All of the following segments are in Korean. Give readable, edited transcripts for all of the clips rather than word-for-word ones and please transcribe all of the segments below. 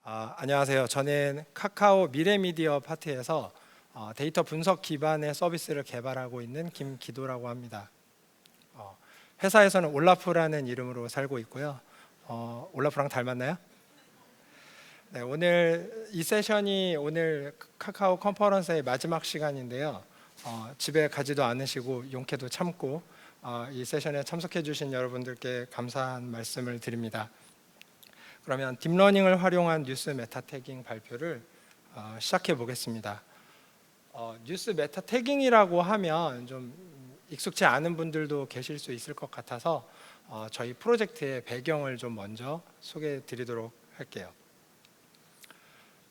안녕하세요. 저는 카카오 미래미디어 파트에서 데이터 분석 기반의 서비스를 개발하고 있는 김기도라고 합니다. 회사에서는 올라프라는 이름으로 살고 있고요. 올라프랑 닮았나요? 네, 오늘 이 세션이 오늘 카카오 컨퍼런스의 마지막 시간인데요. 집에 가지도 않으시고 용케도 참고 이 세션에 참석해 주신 여러분들께 감사한 말씀을 드립니다. 그러면 딥러닝을 활용한 뉴스 메타 태깅 발표를 시작해 보겠습니다. 뉴스 메타 태깅이라고 하면 좀 익숙치 않은 분들도 계실 수 있을 것 같아서 저희 프로젝트의 배경을 좀 먼저 소개해 드리도록 할게요.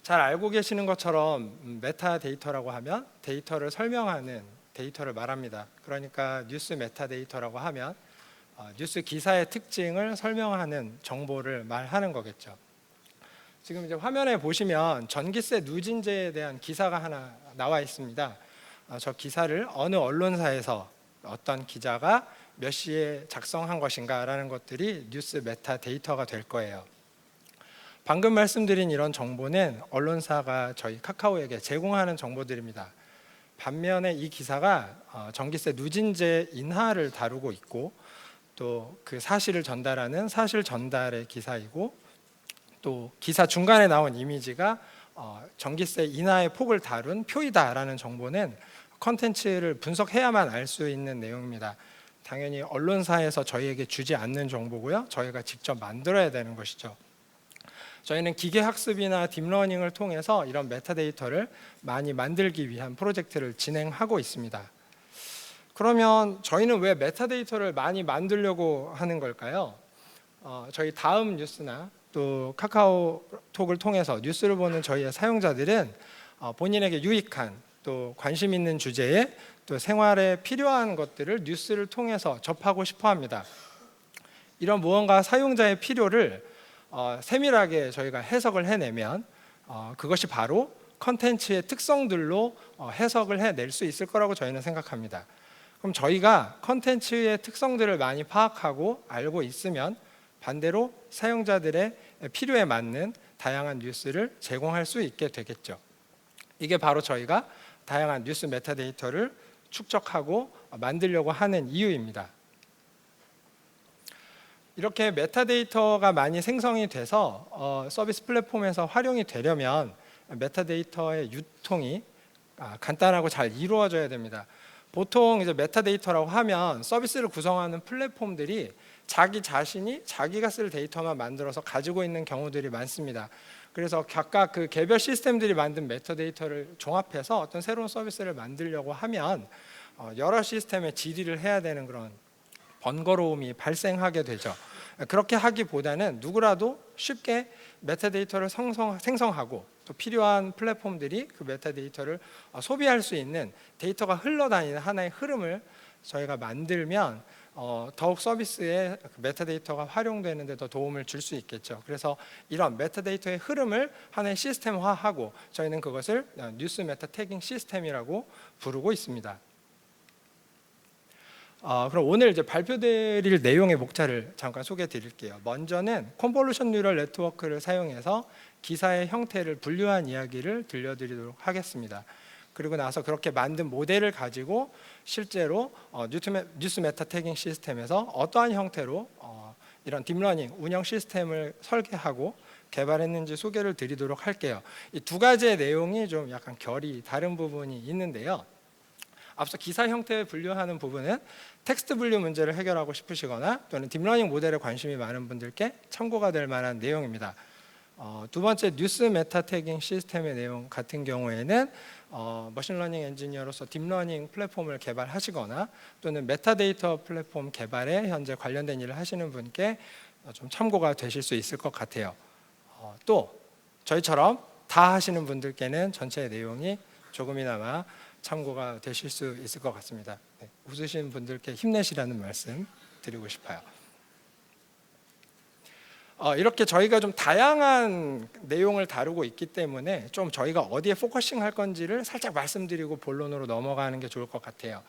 잘 알고 계시는 것처럼 메타 데이터라고 하면 데이터를 설명하는 데이터를 말합니다. 그러니까 뉴스 메타 데이터라고 하면 뉴스 기사의 특징을 설명하는 정보를 말하는 거겠죠. 지금 이제 화면에 보시면 전기세 누진제에 대한 기사가 하나 나와 있습니다. 저 기사를 어느 언론사에서 어떤 기자가 몇 시에 작성한 것인가라는 것들이 뉴스 메타 데이터가 될 거예요. 방금 말씀드린 이런 정보는 언론사가 저희 카카오에게 제공하는 정보들입니다. 반면에 이 기사가 전기세 누진제 인하를 다루고 있고 또 그 사실을 전달하는 사실 전달의 기사이고 또 기사 중간에 나온 이미지가 전기세 인하의 폭을 다룬 표이다라는 정보는 컨텐츠를 분석해야만 알 수 있는 내용입니다. 당연히 언론사에서 저희에게 주지 않는 정보고요. 저희가 직접 만들어야 되는 것이죠. 저희는 기계학습이나 딥러닝을 통해서 이런 메타데이터를 많이 만들기 위한 프로젝트를 진행하고 있습니다. 그러면 저희는 왜 메타데이터를 많이 만들려고 하는 걸까요? 저희 다음 뉴스나 또 카카오톡을 통해서 뉴스를 보는 저희의 사용자들은 본인에게 유익한 또 관심 있는 주제에 또 생활에 필요한 것들을 뉴스를 통해서 접하고 싶어 합니다. 이런 무언가 사용자의 필요를 세밀하게 저희가 해석을 해내면 그것이 바로 컨텐츠의 특성들로 해석을 해낼 수 있을 거라고 저희는 생각합니다. 그럼 저희가 컨텐츠의 특성들을 많이 파악하고 알고 있으면 반대로 사용자들의 필요에 맞는 다양한 뉴스를 제공할 수 있게 되겠죠. 이게 바로 저희가 다양한 뉴스 메타데이터를 축적하고 만들려고 하는 이유입니다. 이렇게 메타데이터가 많이 생성이 돼서 서비스 플랫폼에서 활용이 되려면 메타데이터의 유통이 간단하고 잘 이루어져야 됩니다. 보통 이제 메타데이터라고 하면 서비스를 구성하는 플랫폼들이 자기 자신이 자기가 쓸 데이터만 만들어서 가지고 있는 경우들이 많습니다. 그래서 각각 그 개별 시스템들이 만든 메타데이터를 종합해서 어떤 새로운 서비스를 만들려고 하면 여러 시스템에 질의를 해야 되는 그런 번거로움이 발생하게 되죠. 그렇게 하기보다는 누구라도 쉽게 메타데이터를 생성하고 또 필요한 플랫폼들이 그 메타데이터를 소비할 수 있는 데이터가 흘러다니는 하나의 흐름을 저희가 만들면 더욱 서비스에 메타데이터가 활용되는 데 더 도움을 줄 수 있겠죠. 그래서 이런 메타데이터의 흐름을 하나의 시스템화하고 저희는 그것을 뉴스 메타 태깅 시스템이라고 부르고 있습니다. 그럼 오늘 이제 발표드릴 내용의 목차를 잠깐 소개해 드릴게요. 먼저는 컨볼루션 뉴럴 네트워크를 사용해서 기사의 형태를 분류한 이야기를 들려드리도록 하겠습니다. 그리고 나서 그렇게 만든 모델을 가지고 실제로 뉴스 메타 태깅 시스템에서 어떠한 형태로 이런 딥러닝 운영 시스템을 설계하고 개발했는지 소개를 드리도록 할게요. 이 두 가지의 내용이 좀 약간 결이 다른 부분이 있는데요. 앞서 기사 형태에 분류하는 부분은 텍스트 분류 문제를 해결하고 싶으시거나 또는 딥러닝 모델에 관심이 많은 분들께 참고가 될 만한 내용입니다. 두 번째 뉴스 메타 태깅 시스템의 내용 같은 경우에는 머신러닝 엔지니어로서 딥러닝 플랫폼을 개발하시거나 또는 메타데이터 플랫폼 개발에 현재 관련된 일을 하시는 분께 좀 참고가 되실 수 있을 것 같아요. 또 저희처럼 다 하시는 분들께는 전체 내용이 조금이나마 참고가 되실 수 있을 것 같습니다. 웃으신 분들께 힘내시라는 말씀 드리고 싶어요. 이렇게 저희가 좀 다양한 내용을 다루고 있기 때문에 좀 저희가 어디에 포커싱 할 건지를 살짝 말씀드리고 본론으로 넘어가는 게 좋을 것 같아요.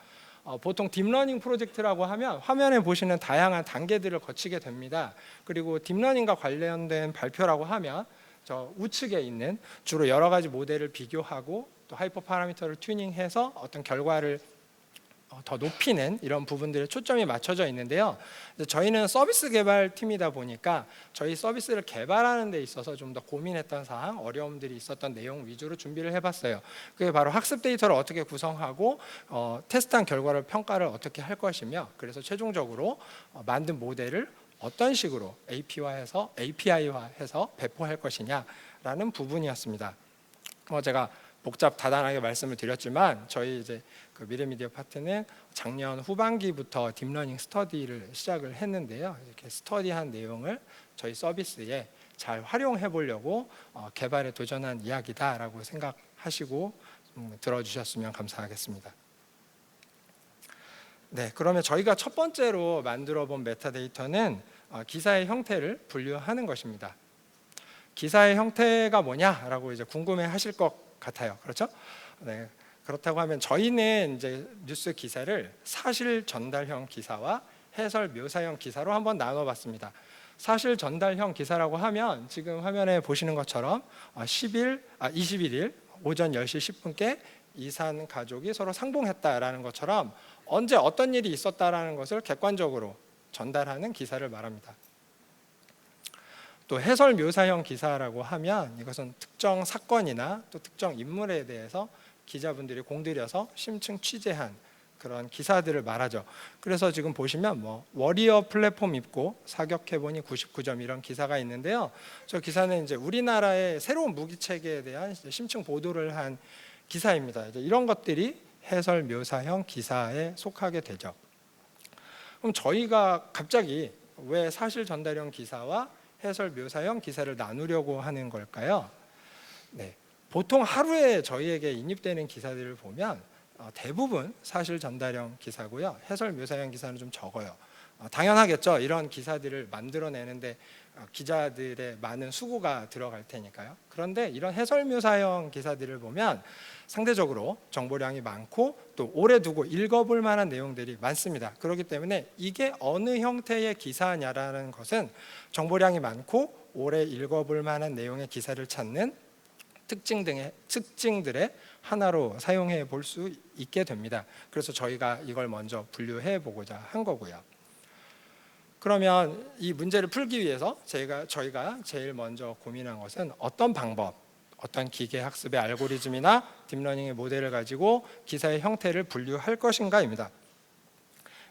보통 딥러닝 프로젝트라고 하면 화면에 보시는 다양한 단계들을 거치게 됩니다. 그리고 딥러닝과 관련된 발표라고 하면 저 우측에 있는 주로 여러 가지 모델을 비교하고 또 하이퍼 파라미터를 튜닝해서 어떤 결과를 더 높이는 이런 부분들에 초점이 맞춰져 있는데요. 저희는 서비스 개발 팀이다 보니까 저희 서비스를 개발하는 데 있어서 좀 더 고민했던 사항, 어려움들이 있었던 내용 위주로 준비를 해봤어요. 그게 바로 학습 데이터를 어떻게 구성하고 테스트한 결과를 평가를 어떻게 할 것이며, 그래서 최종적으로 만든 모델을 어떤 식으로 API화해서 배포할 것이냐라는 부분이었습니다. 제가 복잡 다단하게 말씀을 드렸지만 저희 이제 그 미래미디어 파트는 작년 후반기부터 딥러닝 스터디를 시작을 했는데요. 이렇게 스터디한 내용을 저희 서비스에 잘 활용해 보려고 개발에 도전한 이야기다라고 생각하시고 들어주셨으면 감사하겠습니다. 네, 그러면 저희가 첫 번째로 만들어 본 메타데이터는 기사의 형태를 분류하는 것입니다. 기사의 형태가 뭐냐라고 이제 궁금해 하실 것 같아요. 그렇죠? 네. 그렇다고 하면 저희는 이제 뉴스 기사를 사실 전달형 기사와 해설 묘사형 기사로 한번 나눠봤습니다. 사실 전달형 기사라고 하면 지금 화면에 보시는 것처럼 21일 오전 10시 10분께 이산 가족이 서로 상봉했다라는 것처럼 언제 어떤 일이 있었다라는 것을 객관적으로 전달하는 기사를 말합니다. 또 해설 묘사형 기사라고 하면 이것은 특정 사건이나 또 특정 인물에 대해서 기자분들이 공들여서 심층 취재한 그런 기사들을 말하죠. 그래서 지금 보시면 워리어 플랫폼 입고 사격해보니 99점 이런 기사가 있는데요. 저 기사는 이제 우리나라의 새로운 무기 체계에 대한 심층 보도를 한 기사입니다. 이제 이런 것들이 해설 묘사형 기사에 속하게 되죠. 그럼 저희가 갑자기 왜 사실 전달형 기사와 해설 묘사형 기사를 나누려고 하는 걸까요? 네, 보통 하루에 저희에게 인입되는 기사들을 보면 대부분 사실 전달형 기사고요. 해설 묘사형 기사는 좀 적어요. 당연하겠죠. 이런 기사들을 만들어내는데 기자들의 많은 수고가 들어갈 테니까요. 그런데 이런 해설 묘사형 기사들을 보면 상대적으로 정보량이 많고 또 오래 두고 읽어볼 만한 내용들이 많습니다. 그렇기 때문에 이게 어느 형태의 기사냐라는 것은 정보량이 많고 오래 읽어볼 만한 내용의 기사를 찾는 특징들의 하나로 사용해 볼 수 있게 됩니다. 그래서 저희가 이걸 먼저 분류해 보고자 한 거고요. 그러면 이 문제를 풀기 위해서 저희가 제일 먼저 고민한 것은 어떤 방법, 어떤 기계 학습의 알고리즘이나 딥러닝의 모델을 가지고 기사의 형태를 분류할 것인가입니다.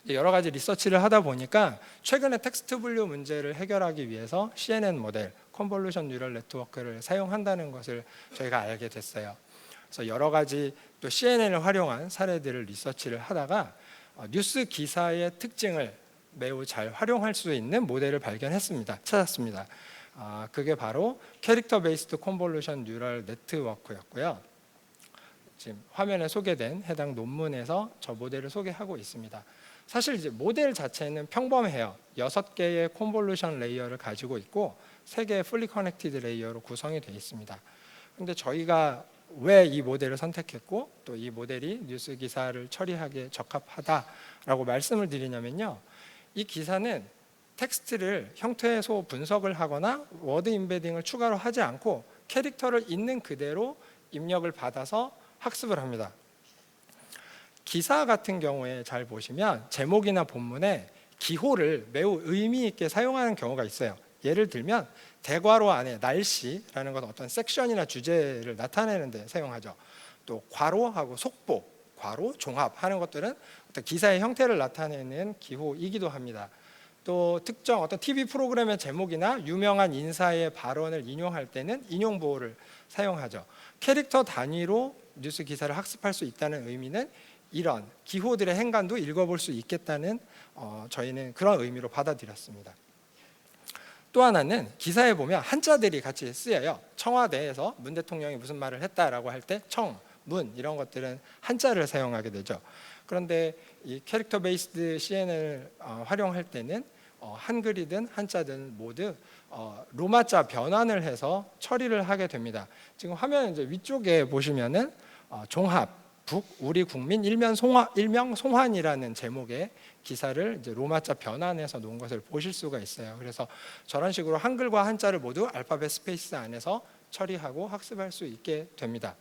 여러 가지 리서치를 하다 보니까 최근에 텍스트 분류 문제를 해결하기 위해서 CNN 모델, 컨볼루션 뉴럴 네트워크를 사용한다는 것을 저희가 알게 됐어요. 그래서 여러 가지 또 CNN을 활용한 사례들을 리서치를 하다가 뉴스 기사의 특징을 매우 잘 활용할 수 있는 모델을 찾았습니다. 그게 바로 캐릭터 베이스드 컨볼루션 뉴럴 네트워크였고요. 지금 화면에 소개된 해당 논문에서 저 모델을 소개하고 있습니다. 사실 이제 모델 자체는 평범해요. 6개의 컨볼루션 레이어를 가지고 있고 3개의 풀리 커넥티드 레이어로 구성이 되어 있습니다. 그런데 저희가 왜 이 모델을 선택했고 또 이 모델이 뉴스 기사를 처리하기에 적합하다라고 말씀을 드리냐면요. 이 기사는 텍스트를 형태소 분석을 하거나 워드 임베딩을 추가로 하지 않고 캐릭터를 있는 그대로 입력을 받아서 학습을 합니다. 기사 같은 경우에 잘 보시면 제목이나 본문에 기호를 매우 의미 있게 사용하는 경우가 있어요. 예를 들면 대괄호 안에 날씨라는 건 어떤 섹션이나 주제를 나타내는 데 사용하죠. 또 괄호하고 속보, 괄호, 종합 하는 것들은 어떤 기사의 형태를 나타내는 기호이기도 합니다. 또 특정 어떤 TV 프로그램의 제목이나 유명한 인사의 발언을 인용할 때는 인용 보호를 사용하죠. 캐릭터 단위로 뉴스 기사를 학습할 수 있다는 의미는 이런 기호들의 행간도 읽어볼 수 있겠다는 저희는 그런 의미로 받아들였습니다. 또 하나는 기사에 보면 한자들이 같이 쓰여요. 청와대에서 문 대통령이 무슨 말을 했다라고 할 때 청, 문 이런 것들은 한자를 사용하게 되죠. 그런데 이 캐릭터 베이스드 CNN을 활용할 때는 한글이든 한자든 모두 로마자 변환을 해서 처리를 하게 됩니다. 지금 화면 이제 위쪽에 보시면은 종합, 우리 국민 일명 송환이라는 제목의 기사를 이제 로마자 변환해서 놓은 것을 보실 수가 있어요. 그래서 저런 식으로 한글과 한자를 모두 알파벳 스페이스 안에서 처리하고 학습할 수 있게 됩니다.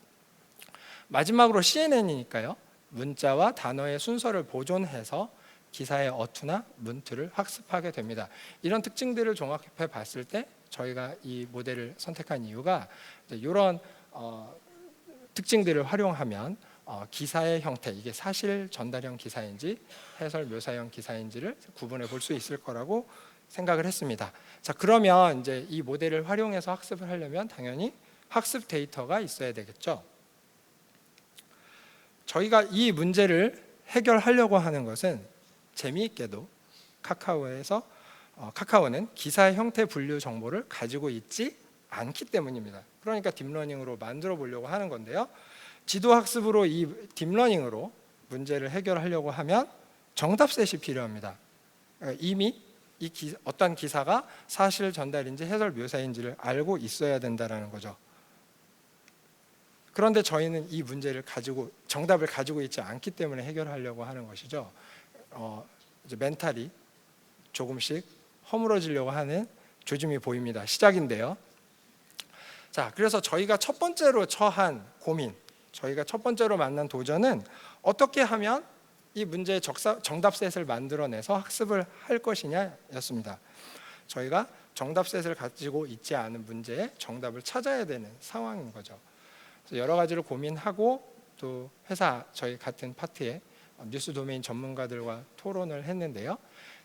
마지막으로 CNN이니까요. 문자와 단어의 순서를 보존해서 기사의 어투나 문틀을 학습하게 됩니다. 이런 특징들을 종합해 봤을 때 저희가 이 모델을 선택한 이유가 이런 특징들을 활용하면 기사의 형태, 이게 사실 전달형 기사인지 해설 묘사형 기사인지를 구분해 볼 수 있을 거라고 생각을 했습니다. 자, 그러면 이제 이 모델을 활용해서 학습을 하려면 당연히 학습 데이터가 있어야 되겠죠. 저희가 이 문제를 해결하려고 하는 것은 재미있게도 카카오는 기사의 형태 분류 정보를 가지고 있지 않기 때문입니다. 그러니까 딥러닝으로 만들어 보려고 하는 건데요. 지도 학습으로 이 딥러닝으로 문제를 해결하려고 하면 정답셋이 필요합니다. 이미 어떤 기사가 사실 전달인지 해설 묘사인지를 알고 있어야 된다는 거죠. 그런데 저희는 이 문제를 정답을 가지고 있지 않기 때문에 해결하려고 하는 것이죠. 이제 멘탈이 조금씩 허물어지려고 하는 조짐이 보입니다. 시작인데요. 자, 그래서 저희가 첫 번째로 처한 고민, 저희가 첫 번째로 만난 도전은 어떻게 하면 이 문제의 정답셋을 만들어내서 학습을 할 것이냐였습니다. 저희가 정답셋을 가지고 있지 않은 문제에 정답을 찾아야 되는 상황인 거죠. 그래서 여러 가지를 고민하고 또 저희 같은 파트에 뉴스 도메인 전문가들과 토론을 했는데요.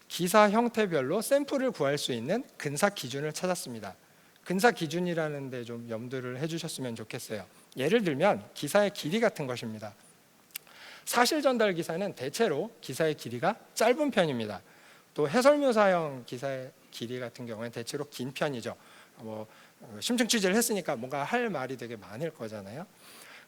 기사 형태별로 샘플을 구할 수 있는 근사 기준을 찾았습니다. 근사 기준이라는 데 좀 염두를 해주셨으면 좋겠어요. 예를 들면 기사의 길이 같은 것입니다. 사실 전달 기사는 대체로 기사의 길이가 짧은 편입니다. 또 해설묘사형 기사의 길이 같은 경우는 대체로 긴 편이죠. 심층 취재를 했으니까 뭔가 할 말이 되게 많을 거잖아요.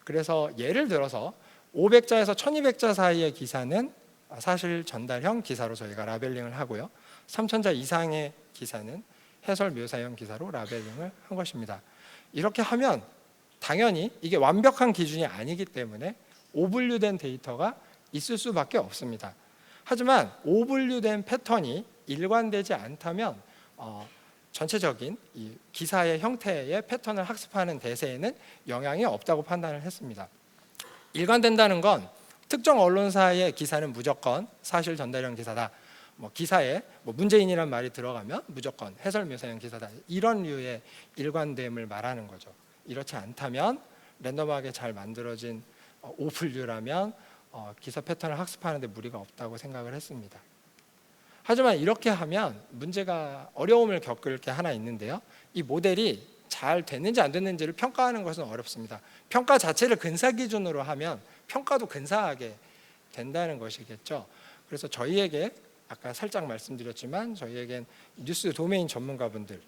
그래서 예를 들어서 500자에서 1200자 사이의 기사는 사실 전달형 기사로 저희가 라벨링을 하고요. 3000자 이상의 기사는 해설 묘사형 기사로 라벨링을 한 것입니다. 이렇게 하면 당연히 이게 완벽한 기준이 아니기 때문에 오분류된 데이터가 있을 수밖에 없습니다. 하지만 오분류된 패턴이 일관되지 않다면 전체적인 이 기사의 형태의 패턴을 학습하는 대세에는 영향이 없다고 판단을 했습니다. 일관된다는 건 특정 언론사의 기사는 무조건 사실 전달형 기사다. 기사에 문재인이란 말이 들어가면 무조건 해설 묘사형 기사다. 이런 류의 일관됨을 말하는 거죠. 이렇지 않다면 랜덤하게 잘 만들어진 오분류라면 기사 패턴을 학습하는 데 무리가 없다고 생각을 했습니다. 하지만 이렇게 하면 문제가 어려움을 겪을 게 하나 있는데요. 이 모델이 잘 됐는지 안 됐는지를 평가하는 것은 어렵습니다. 평가 자체를 근사 기준으로 하면 평가도 근사하게 된다는 것이겠죠. 그래서 저희에게 아까 살짝 말씀드렸지만 저희에겐 뉴스 도메인 전문가분들,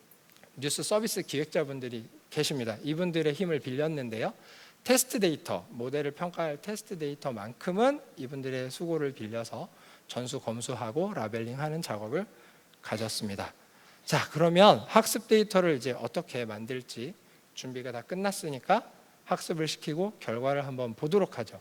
뉴스 서비스 기획자분들이 계십니다. 이분들의 힘을 빌렸는데요. 테스트 데이터, 모델을 평가할 테스트 데이터만큼은 이분들의 수고를 빌려서 전수 검수하고 라벨링하는 작업을 가졌습니다. 자, 그러면 학습 데이터를 이제 어떻게 만들지 준비가 다 끝났으니까 학습을 시키고 결과를 한번 보도록 하죠.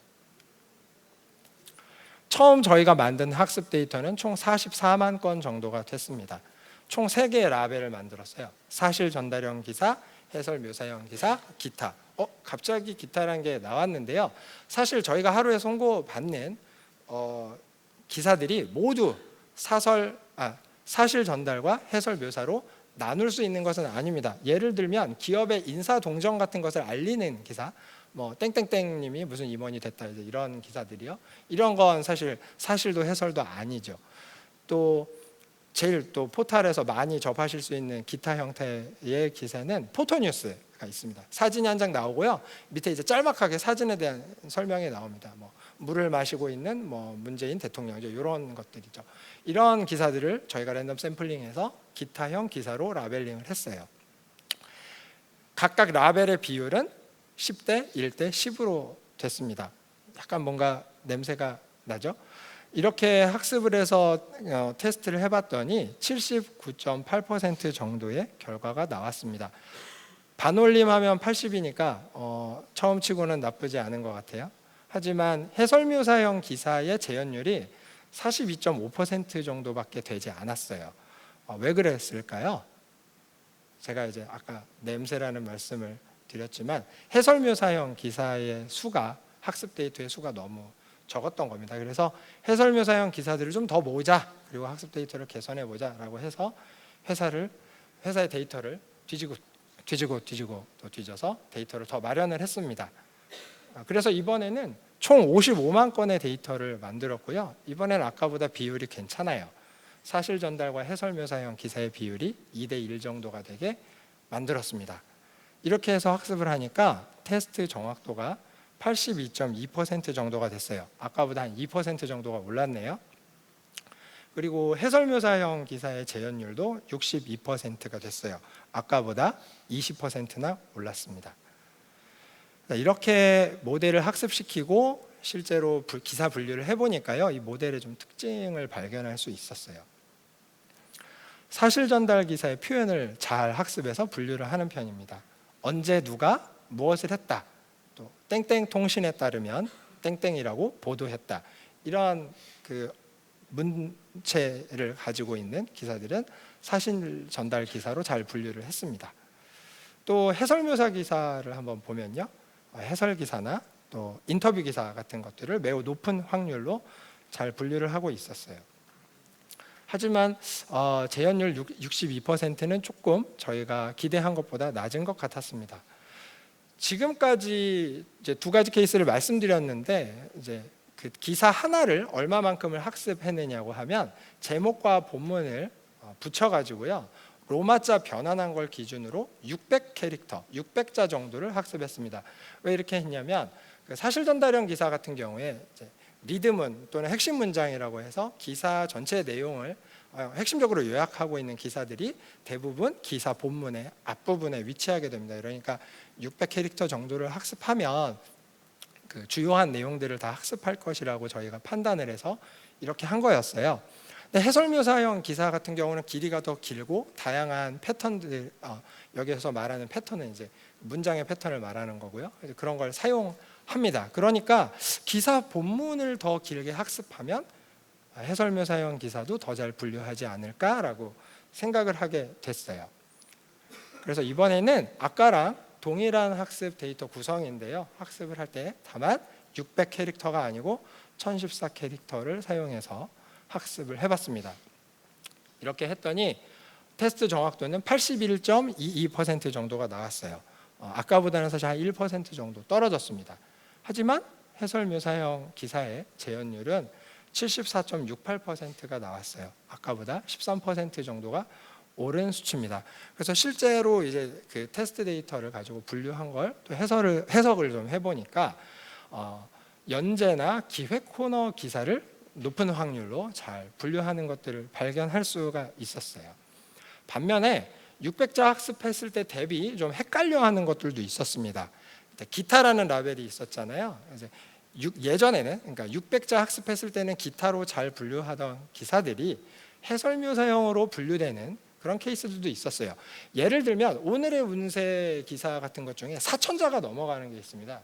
처음 저희가 만든 학습 데이터는 총 44만 건 정도가 됐습니다. 총 3개의 라벨을 만들었어요. 사실 전달형 기사, 해설 묘사형 기사, 기타. 갑자기 기타라는 게 나왔는데요. 사실 저희가 하루에 송고받는 기사들이 모두 사실 전달과 해설 묘사로 나눌 수 있는 것은 아닙니다. 예를 들면 기업의 인사 동정 같은 것을 알리는 기사, 땡땡땡님이 무슨 임원이 됐다 이런 기사들이요. 이런 건 사실도 해설도 아니죠. 또 제일 또 포털에서 많이 접하실 수 있는 기타 형태의 기사는 포토뉴스가 있습니다. 사진이 한 장 나오고요. 밑에 이제 짤막하게 사진에 대한 설명이 나옵니다. 물을 마시고 있는 문재인 대통령이죠. 이런 것들이죠. 이런 기사들을 저희가 랜덤 샘플링해서 기타형 기사로 라벨링을 했어요. 각각 라벨의 비율은 10대 1대 10으로 됐습니다. 약간 뭔가 냄새가 나죠? 이렇게 학습을 해서 테스트를 해봤더니 79.8% 정도의 결과가 나왔습니다. 반올림하면 80이니까 처음 치고는 나쁘지 않은 것 같아요. 하지만 해설묘사형 기사의 재현율이 42.5% 정도밖에 되지 않았어요. 왜 그랬을까요? 제가 이제 아까 냄새라는 말씀을 드렸지만 해설묘사형 기사의 수가, 학습 데이터의 수가 너무 적었던 겁니다. 그래서 해설묘사형 기사들을 좀 더 모으자, 그리고 학습 데이터를 개선해 보자라고 해서 회사의 데이터를 뒤지고 또 뒤져서 데이터를 더 마련을 했습니다. 그래서 이번에는 총 55만 건의 데이터를 만들었고요. 이번에는 아까보다 비율이 괜찮아요. 사실 전달과 해설 묘사형 기사의 비율이 2대1 정도가 되게 만들었습니다. 이렇게 해서 학습을 하니까 테스트 정확도가 82.2% 정도가 됐어요. 아까보다 한 2% 정도가 올랐네요. 그리고 해설 묘사형 기사의 재현율도 62%가 됐어요. 아까보다 20%나 올랐습니다. 이렇게 모델을 학습시키고 실제로 기사 분류를 해보니까요, 이 모델의 좀 특징을 발견할 수 있었어요. 사실 전달 기사의 표현을 잘 학습해서 분류를 하는 편입니다. 언제 누가 무엇을 했다, 또 땡땡 통신에 따르면 땡땡이라고 보도했다, 이러한 그 문체를 가지고 있는 기사들은 사실 전달 기사로 잘 분류를 했습니다. 또 해설 묘사 기사를 한번 보면요, 해설 기사나 또 인터뷰 기사 같은 것들을 매우 높은 확률로 잘 분류를 하고 있었어요. 하지만 재현율 62%는 조금 저희가 기대한 것보다 낮은 것 같았습니다. 지금까지 이제 두 가지 케이스를 말씀드렸는데, 이제 그 기사 하나를 얼마만큼을 학습해내냐고 하면 제목과 본문을 붙여가지고요, 로마자 변환한 걸 기준으로 600캐릭터, 600자 정도를 학습했습니다. 왜 이렇게 했냐면, 사실 전달형 기사 같은 경우에 이제 리드문 또는 핵심 문장이라고 해서 기사 전체 내용을 핵심적으로 요약하고 있는 기사들이 대부분 기사 본문의 앞부분에 위치하게 됩니다. 그러니까 600캐릭터 정도를 학습하면 그 주요한 내용들을 다 학습할 것이라고 저희가 판단을 해서 이렇게 한 거였어요. 근데 해설묘사형 기사 같은 경우는 길이가 더 길고 다양한 패턴들, 여기에서 말하는 패턴은 이제 문장의 패턴을 말하는 거고요. 그런 걸 사용합니다. 그러니까 기사 본문을 더 길게 학습하면 해설묘사형 기사도 더 잘 분류하지 않을까라고 생각을 하게 됐어요. 그래서 이번에는 아까랑 동일한 학습 데이터 구성인데요, 학습을 할 때 다만 600캐릭터가 아니고 1014캐릭터를 사용해서 학습을 해봤습니다. 이렇게 했더니 테스트 정확도는 81.22% 정도가 나왔어요. 아까보다는 사실 한 1% 정도 떨어졌습니다. 하지만 해설묘사형 기사의 재현율은 74.68%가 나왔어요. 아까보다 13% 정도가 오른 수치입니다. 그래서 실제로 이제 그 테스트 데이터를 가지고 분류한 걸 또 해석을 좀 해보니까 연재나 기획 코너 기사를 높은 확률로 잘 분류하는 것들을 발견할 수가 있었어요. 반면에 600자 학습했을 때 대비 좀 헷갈려하는 것들도 있었습니다. 기타라는 라벨이 있었잖아요. 예전에는, 그러니까 600자 학습했을 때는 기타로 잘 분류하던 기사들이 해설묘사형으로 분류되는 그런 케이스들도 있었어요. 예를 들면 오늘의 운세 기사 같은 것 중에 4,000자가 넘어가는 게 있습니다.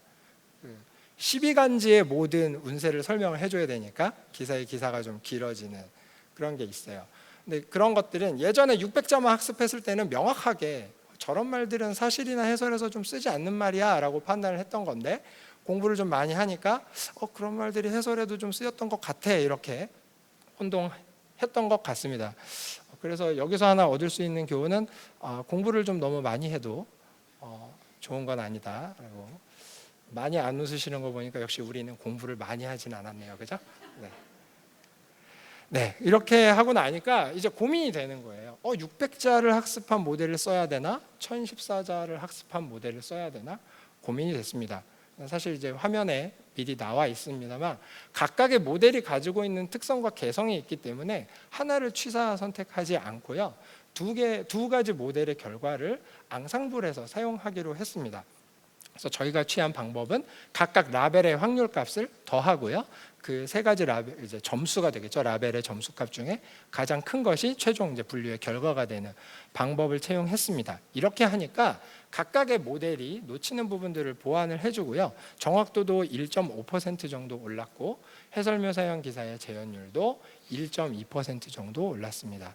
12간지의 모든 운세를 설명을 해줘야 되니까 기사의 기사가 좀 길어지는 그런 게 있어요. 근데 그런 것들은 예전에 600자만 학습했을 때는 명확하게 저런 말들은 사실이나 해설에서 좀 쓰지 않는 말이야 라고 판단을 했던 건데, 공부를 좀 많이 하니까 그런 말들이 해설에도 좀 쓰였던 것 같아, 이렇게 혼동했던 것 같습니다. 그래서 여기서 하나 얻을 수 있는 교훈은 공부를 좀 너무 많이 해도 좋은 건 아니다 라고. 많이 안 웃으시는 거 보니까 역시 우리는 공부를 많이 하진 않았네요, 그죠? 네, 이렇게 하고 나니까 이제 고민이 되는 거예요. 600자를 학습한 모델을 써야 되나? 1014자를 학습한 모델을 써야 되나? 고민이 됐습니다. 사실 이제 화면에 미리 나와 있습니다만 각각의 모델이 가지고 있는 특성과 개성이 있기 때문에 하나를 취사 선택하지 않고요, 두 가지 모델의 결과를 앙상블해서 사용하기로 했습니다. 그래서 저희가 취한 방법은 각각 라벨의 확률 값을 더하고요. 그 세 가지 라벨 이제 점수가 되겠죠. 라벨의 점수값 중에 가장 큰 것이 최종 이제 분류의 결과가 되는 방법을 채용했습니다. 이렇게 하니까 각각의 모델이 놓치는 부분들을 보완을 해주고요. 정확도도 1.5% 정도 올랐고 해설묘사형 기사의 재현율도 1.2% 정도 올랐습니다.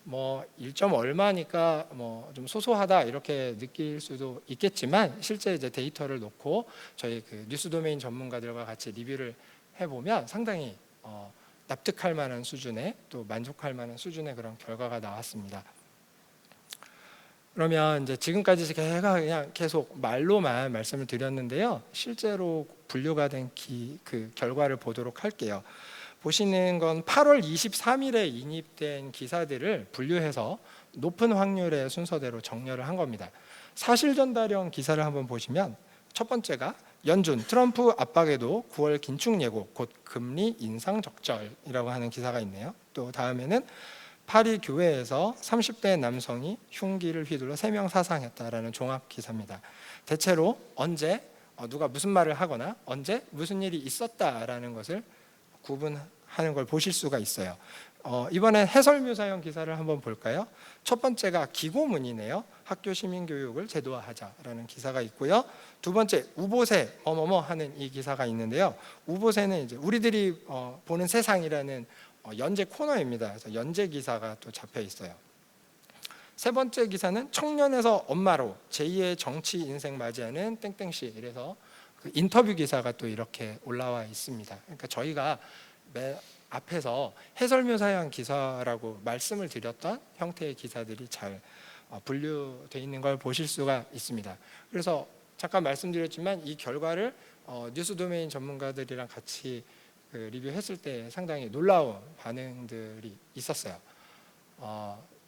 뭐 1점 얼마니까 뭐 좀 소소하다 이렇게 느낄 수도 있겠지만 실제 이제 데이터를 놓고 저희 그 뉴스 도메인 전문가들과 같이 리뷰를 해보면 상당히 납득할 만한 수준의 또 만족할 만한 수준의 그런 결과가 나왔습니다. 그러면 이제 지금까지 제가 그냥 계속 말로만 말씀을 드렸는데요. 실제로 분류가 된 그 결과를 보도록 할게요. 보시는 건 8월 23일에 인입된 기사들을 분류해서 높은 확률의 순서대로 정렬을 한 겁니다. 사실 전달형 기사를 한번 보시면 첫 번째가 연준 트럼프 압박에도 9월 긴축 예고 곧 금리 인상 적절이라고 하는 기사가 있네요. 또 다음에는 파리 교회에서 30대 남성이 흉기를 휘둘러 3명 사상했다라는 종합 기사입니다. 대체로 언제 누가 무슨 말을 하거나 언제 무슨 일이 있었다라는 것을 구분하는 걸 보실 수가 있어요. 이번에 해설묘사형 기사를 한번 볼까요? 첫 번째가 기고문이네요. 학교 시민교육을 제도화하자라는 기사가 있고요. 두 번째 우보세 뭐뭐뭐 하는 이 기사가 있는데요. 우보세는 이제 우리들이 보는 세상이라는 연재 코너입니다. 그래서 연재 기사가 또 잡혀 있어요. 세 번째 기사는 청년에서 엄마로 제2의 정치 인생 맞이하는 땡땡씨 이래서 그 인터뷰 기사가 또 이렇게 올라와 있습니다. 그러니까 저희가 앞에서 해설묘사형 기사라고 말씀을 드렸던 형태의 기사들이 잘 분류되어 있는 걸 보실 수가 있습니다. 그래서 잠깐 말씀드렸지만 이 결과를 뉴스 도메인 전문가들이랑 같이 리뷰했을 때 상당히 놀라운 반응들이 있었어요.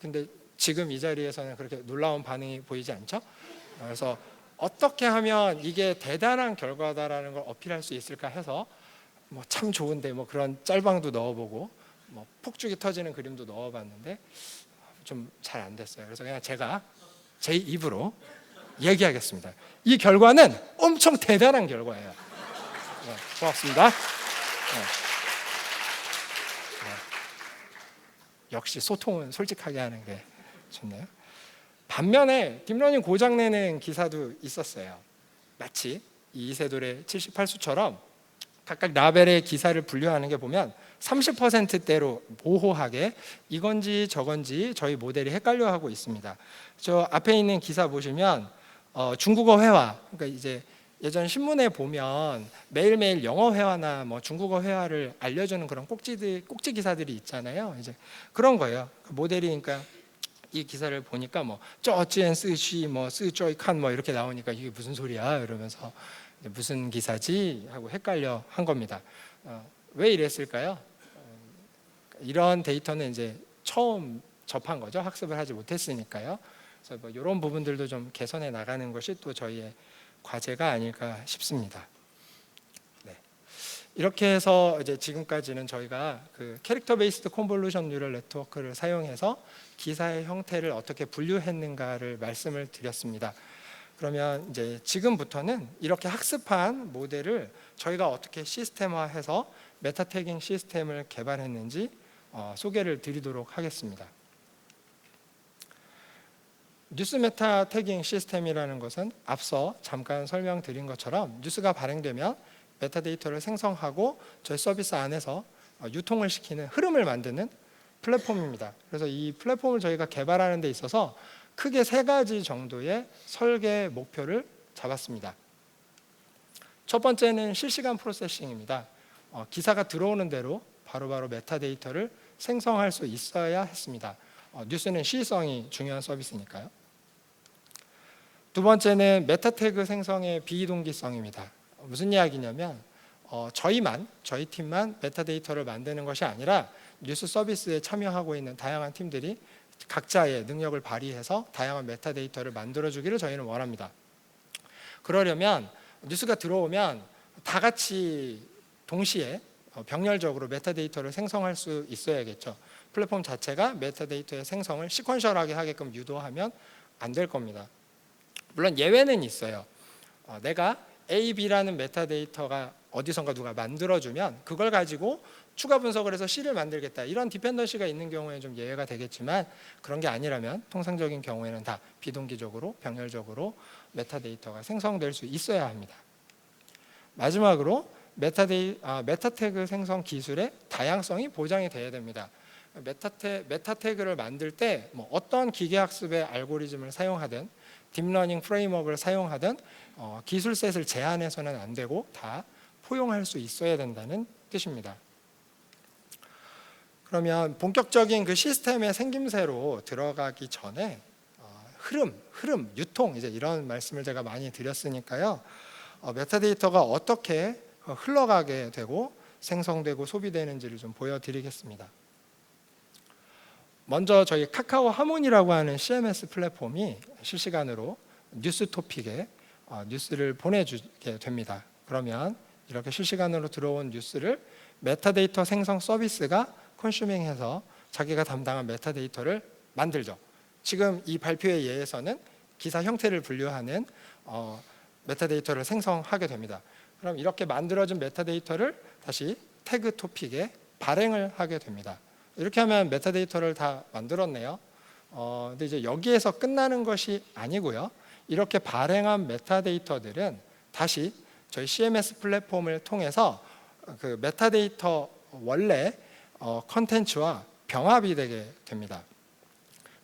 근데 지금 이 자리에서는 그렇게 놀라운 반응이 보이지 않죠? 그래서 어떻게 하면 이게 대단한 결과다라는 걸 어필할 수 있을까 해서 뭐 참 좋은데 뭐 그런 짤방도 넣어보고 뭐 폭죽이 터지는 그림도 넣어봤는데 좀 잘 안 됐어요. 그래서 그냥 제가 제 입으로 얘기하겠습니다. 이 결과는 엄청 대단한 결과예요. 네, 고맙습니다. 네. 네. 역시 소통은 솔직하게 하는 게 좋네요. 반면에 딥러닝 고장내는 기사도 있었어요. 마치 이세돌의 78수처럼 각각 라벨의 기사를 분류하는 게 보면 30%대로 모호하게 이건지 저건지 저희 모델이 헷갈려하고 있습니다. 저 앞에 있는 기사 보시면 중국어 회화, 그러니까 이제 예전 신문에 보면 매일매일 영어 회화나 뭐 중국어 회화를 알려주는 그런 꼭지 기사들이 있잖아요. 이제 그런 거예요. 모델이 그러니까 이 기사를 보니까 뭐 쩌찌엔 쓰시 뭐 쓰조이칸 뭐 이렇게 나오니까 이게 무슨 소리야 이러면서 무슨 기사지 하고 헷갈려 한 겁니다. 왜 이랬을까요? 이런 데이터는 이제 처음 접한 거죠. 학습을 하지 못했으니까요. 그래서 뭐 이런 부분들도 좀 개선해 나가는 것이 또 저희의 과제가 아닐까 싶습니다. 네. 이렇게 해서 이제 지금까지는 저희가 그 캐릭터 베이스드 컨볼루션 뉴럴 네트워크를 사용해서 기사의 형태를 어떻게 분류했는가를 말씀을 드렸습니다. 그러면 이제 지금부터는 이렇게 학습한 모델을 저희가 어떻게 시스템화해서 메타 태깅 시스템을 개발했는지 소개를 드리도록 하겠습니다. 뉴스 메타 태깅 시스템이라는 것은 앞서 잠깐 설명드린 것처럼 뉴스가 발행되면 메타데이터를 생성하고 저희 서비스 안에서 유통을 시키는 흐름을 만드는 플랫폼입니다. 그래서 이 플랫폼을 저희가 개발하는 데 있어서 크게 3가지 정도의 설계 목표를 잡았습니다. 첫 번째는 실시간 프로세싱입니다. 기사가 들어오는 대로 바로바로 메타데이터를 생성할 수 있어야 했습니다. 뉴스는 시성이 중요한 서비스니까요. 두 번째는 메타 태그 생성의 비동기성입니다. 무슨 이야기냐면 저희 팀만 메타데이터를 만드는 것이 아니라 뉴스 서비스에 참여하고 있는 다양한 팀들이 각자의 능력을 발휘해서 다양한 메타데이터를 만들어주기를 저희는 원합니다. 그러려면 뉴스가 들어오면 다 같이 동시에 병렬적으로 메타데이터를 생성할 수 있어야겠죠. 플랫폼 자체가 메타데이터의 생성을 시퀀셜하게 하게끔 유도하면 안 될 겁니다. 물론 예외는 있어요. 내가 A, B라는 메타데이터가 어디선가 누가 만들어주면 그걸 가지고 추가 분석을 해서 C를 만들겠다, 이런 디펜던시가 있는 경우에 좀 예외가 되겠지만, 그런 게 아니라면 통상적인 경우에는 다 비동기적으로 병렬적으로 메타데이터가 생성될 수 있어야 합니다. 마지막으로 메타태그 생성 기술의 다양성이 보장이 돼야 됩니다. 메타태그를 만들 때 어떤 기계학습의 알고리즘을 사용하든 딥러닝 프레임워크를 사용하든 기술셋을 제한해서는 안 되고 다 포용할 수 있어야 된다는 뜻입니다. 그러면 본격적인 그 시스템의 생김새로 들어가기 전에 흐름, 유통, 이제 이런 말씀을 제가 많이 드렸으니까요. 메타데이터가 어떻게 흘러가게 되고 생성되고 소비되는지를 좀 보여드리겠습니다. 먼저 저희 카카오 하모니라고 하는 CMS 플랫폼이 실시간으로 뉴스 토픽에 뉴스를 보내주게 됩니다. 그러면 이렇게 실시간으로 들어온 뉴스를 메타데이터 생성 서비스가 컨슈밍해서 자기가 담당한 메타데이터를 만들죠. 지금 이 발표에 의해서는 기사 형태를 분류하는 메타데이터를 생성하게 됩니다. 그럼 이렇게 만들어진 메타데이터를 다시 태그 토픽에 발행을 하게 됩니다. 이렇게 하면 메타데이터를 다 만들었네요. 근데 이제 여기에서 끝나는 것이 아니고요. 이렇게 발행한 메타데이터들은 다시 저희 CMS 플랫폼을 통해서 그 메타데이터 원래 컨텐츠와 병합이 되게 됩니다.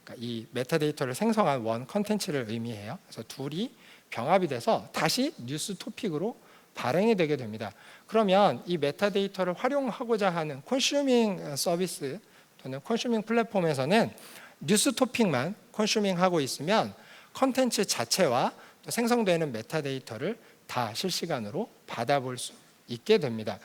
그러니까 이 메타데이터를 생성한 원 컨텐츠를 의미해요. 그래서 둘이 병합이 돼서 다시 뉴스 토픽으로 발행이 되게 됩니다. 그러면 이 메타데이터를 활용하고자 하는 컨슈밍 서비스 또는 컨슈밍 플랫폼에서는 뉴스 토픽만 컨슈밍하고 있으면 컨텐츠 자체와 또 생성되는 메타데이터를 다 실시간으로 받아볼 수 있게 됩니다.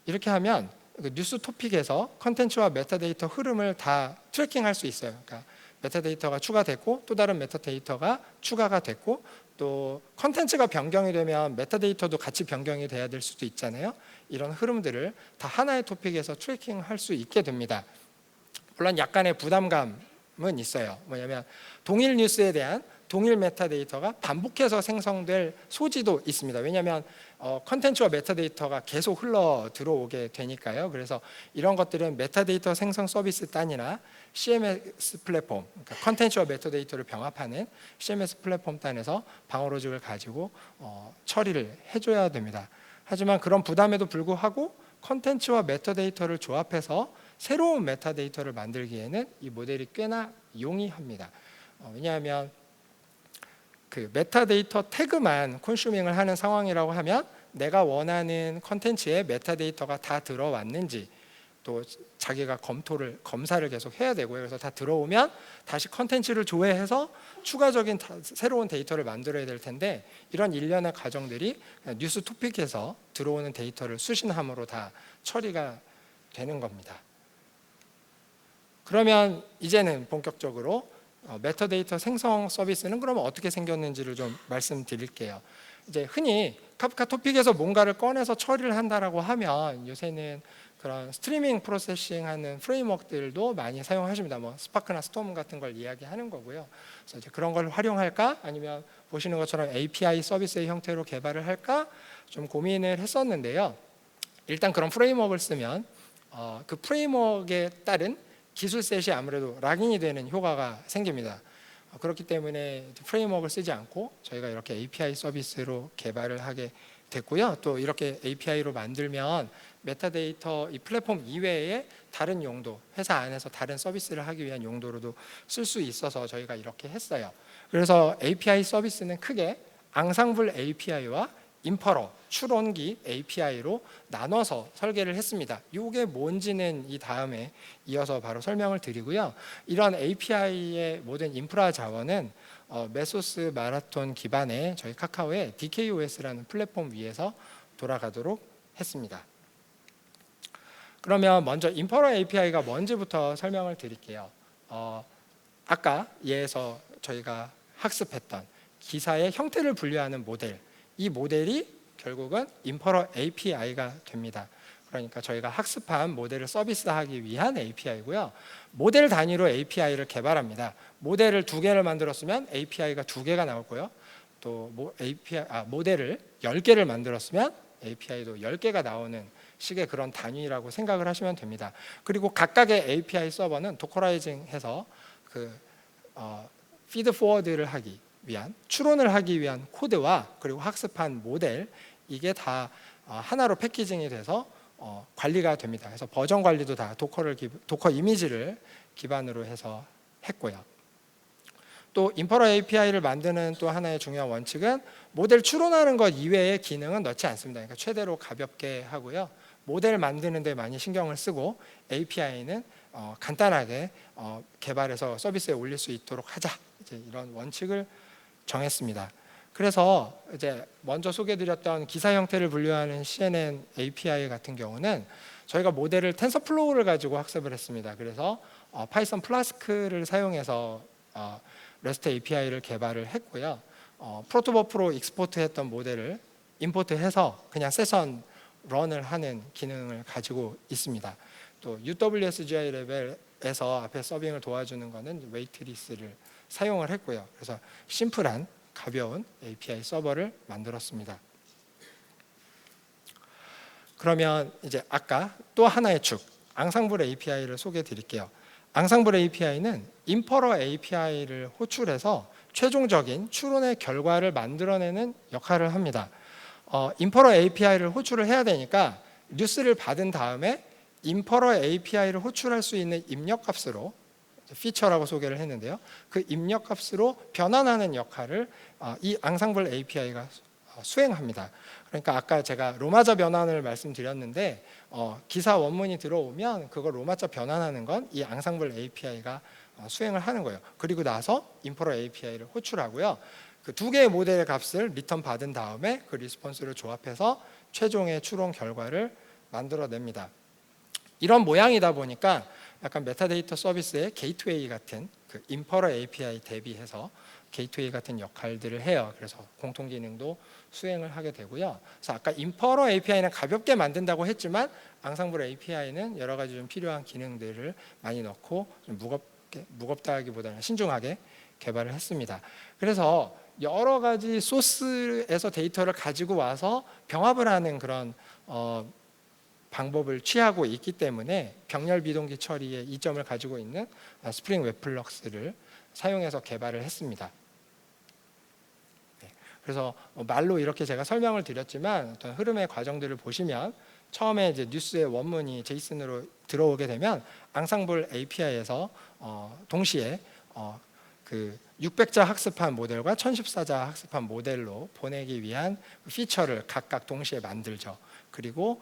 이렇게 하면 그 뉴스 토픽에서 컨텐츠와 메타데이터 흐름을 다 트래킹할 수 있어요. 그러니까 메타데이터가 추가됐고 또 다른 메타데이터가 추가가 됐고 또 컨텐츠가 변경이 되면 메타데이터도 같이 변경이 돼야 될 수도 있잖아요. 이런 흐름들을 다 하나의 토픽에서 트래킹할 수 있게 됩니다. 물론 약간의 부담감은 있어요. 뭐냐면 동일 뉴스에 대한 동일 메타데이터가 반복해서 생성될 소지도 있습니다. 왜냐하면 컨텐츠와 메타데이터가 계속 흘러 들어오게 되니까요. 그래서 이런 것들은 메타데이터 생성 서비스 단이나 CMS 플랫폼, 그러니까 컨텐츠와 메타데이터를 병합하는 CMS 플랫폼 단에서 방어 로직을 가지고 처리를 해줘야 됩니다. 하지만 그런 부담에도 불구하고 컨텐츠와 메타데이터를 조합해서 새로운 메타데이터를 만들기에는 이 모델이 꽤나 용이합니다. 왜냐하면 그 메타데이터 태그만 컨슈밍을 하는 상황이라고 하면 내가 원하는 컨텐츠에 메타데이터가 다 들어왔는지 또 자기가 검사를 계속 해야 되고요. 그래서 다 들어오면 다시 컨텐츠를 조회해서 추가적인 새로운 데이터를 만들어야 될 텐데, 이런 일련의 과정들이 뉴스 토픽에서 들어오는 데이터를 수신함으로 다 처리가 되는 겁니다. 그러면 이제는 본격적으로 메타데이터 생성 서비스는 그러면 어떻게 생겼는지를 좀 말씀드릴게요. 이제 흔히 카프카 토픽에서 뭔가를 꺼내서 처리를 한다라고 하면 요새는 그런 스트리밍 프로세싱하는 프레임워크들도 많이 사용하십니다. 뭐 스파크나 스톰 같은 걸 이야기하는 거고요. 그래서 이제 그런 걸 활용할까 아니면 보시는 것처럼 API 서비스의 형태로 개발을 할까 좀 고민을 했었는데요. 일단 그런 프레임워크를 쓰면 그 프레임워크에 따른 기술셋이 아무래도 락인이 되는 효과가 생깁니다. 그렇기 때문에 프레임워크를 쓰지 않고 저희가 이렇게 API 서비스로 개발을 하게 됐고요. 또 이렇게 API로 만들면 메타데이터 이 플랫폼 이외에 다른 용도, 회사 안에서 다른 서비스를 하기 위한 용도로도 쓸 수 있어서 저희가 이렇게 했어요. 그래서 API 서비스는 크게 앙상블 API와 인퍼러, 추론기 API로 나눠서 설계를 했습니다. 이게 뭔지는 이 다음에 이어서 바로 설명을 드리고요. 이런 API의 모든 인프라 자원은 메소스 마라톤 기반의 저희 카카오의 DKOS라는 플랫폼 위에서 돌아가도록 했습니다. 그러면 먼저 인퍼러 API가 뭔지부터 설명을 드릴게요. 아까 예에서 저희가 학습했던 기사의 형태를 분류하는 모델, 이 모델이 결국은 인퍼러 API가 됩니다. 그러니까 저희가 학습한 모델을 서비스하기 위한 API고요. 모델 단위로 API를 개발합니다. 모델을 2개를 만들었으면 API가 2개가 나올 거고요. 또 모델을 10개를 만들었으면 API도 10개가 나오는 식의 그런 단위라고 생각을 하시면 됩니다. 그리고 각각의 API 서버는 도커라이징해서 피드 포워드를 하기 위한, 추론을 하기 위한 코드와 그리고 학습한 모델, 이게 다 하나로 패키징이 돼서 관리가 됩니다. 그래서 버전 관리도 다 도커 이미지를 기반으로 해서 했고요. 또 인퍼러 API를 만드는 또 하나의 중요한 원칙은 모델 추론하는 것 이외의 기능은 넣지 않습니다. 그러니까 최대로 가볍게 하고요. 모델 만드는 데 많이 신경을 쓰고 API는 간단하게 개발해서 서비스에 올릴 수 있도록 하자, 이제 이런 원칙을 정했습니다. 그래서 이제 먼저 소개드렸던 기사 형태를 분류하는 CNN API 같은 경우는 저희가 모델을 텐서플로우를 가지고 학습을 했습니다. 그래서 파이썬 플라스크를 사용해서 REST API를 개발을 했고요. 프로토버프로 익스포트했던 모델을 임포트해서 그냥 세션 런을 하는 기능을 가지고 있습니다. 또 UWSGI 레벨에서 앞에 서빙을 도와주는 것은 웨이트리스를 사용을 했고요. 그래서 심플한 가벼운 API 서버를 만들었습니다. 그러면 이제 아까 또 하나의 축, 앙상블 API를 소개해 드릴게요. 앙상블 API는 인퍼러 API를 호출해서 최종적인 추론의 결과를 만들어내는 역할을 합니다. 인퍼러 API를 호출을 해야 되니까 뉴스를 받은 다음에 인퍼러 API를 호출할 수 있는 입력값으로, 피처라고 소개를 했는데요. 그 입력값으로 변환하는 역할을 이 앙상블 API가 수행합니다. 그러니까 아까 제가 로마자 변환을 말씀드렸는데 기사 원문이 들어오면 그걸 로마자 변환하는 건 이 앙상블 API가 수행을 하는 거예요. 그리고 나서 인퍼러 API를 호출하고요. 그 두 개의 모델의 값을 리턴 받은 다음에 그 리스폰스를 조합해서 최종의 추론 결과를 만들어냅니다. 이런 모양이다 보니까 약간 메타데이터 서비스의 게이트웨이 같은, 그 인퍼러 API 대비해서 게이트웨이 같은 역할들을 해요. 그래서 공통 기능도 수행을 하게 되고요. 그래서 아까 인퍼러 API는 가볍게 만든다고 했지만 앙상블 API는 여러 가지 좀 필요한 기능들을 많이 넣고 좀 무겁다기보다는 신중하게 개발을 했습니다. 그래서 여러 가지 소스에서 데이터를 가지고 와서 병합을 하는 그런 방법을 취하고 있기 때문에 병렬 비동기 처리의 이점을 가지고 있는 스프링 웹플럭스를 사용해서 개발을 했습니다. 그래서 말로 이렇게 제가 설명을 드렸지만 어떤 흐름의 과정들을 보시면 처음에 이제 뉴스의 원문이 제이슨으로 들어오게 되면 앙상블 API에서 동시에 그 600자 학습한 모델과 1014자 학습한 모델로 보내기 위한 피처를 각각 동시에 만들죠. 그리고